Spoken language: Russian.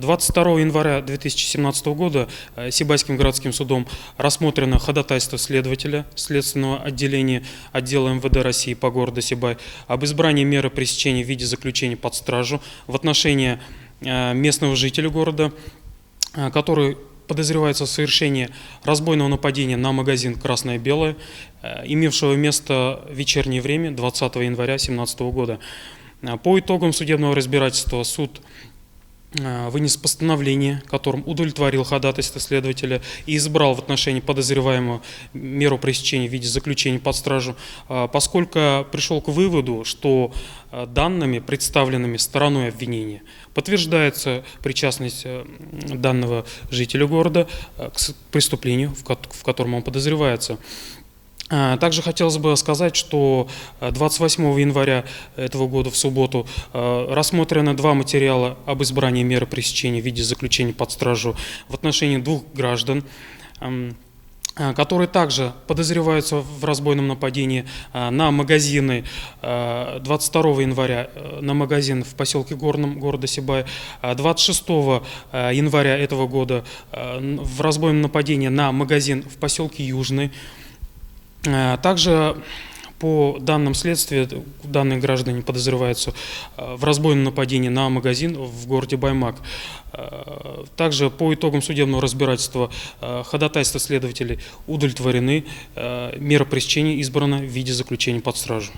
22 января 2017 года Сибайским городским судом рассмотрено ходатайство следователя Следственного отделения отдела МВД России по городу Сибай об избрании меры пресечения в виде заключения под стражу в отношении местного жителя города, который подозревается в совершении разбойного нападения на магазин «Красное-белое», имевшего место в вечернее время 20 января 2017 года. По итогам судебного разбирательства суд вынес постановление, которым удовлетворил ходатайство следователя и избрал в отношении подозреваемого меру пресечения в виде заключения под стражу, поскольку пришел к выводу, что данными, представленными стороной обвинения, подтверждается причастность данного жителя города к преступлению, в котором он подозревается. Также хотелось бы сказать, что 28 января этого года в субботу рассмотрены два материала об избрании меры пресечения в виде заключения под стражу в отношении двух граждан, которые также подозреваются в разбойном нападении на магазины 22 января на магазин в поселке Горном города Сибай, 26 января этого года в разбойном нападении на магазин в поселке Южный. Также по данным следствия данные граждане подозреваются в разбойном нападении на магазин в городе Баймак. Также по итогам судебного разбирательства ходатайства следователей удовлетворены, мера пресечения избрана в виде заключения под стражу.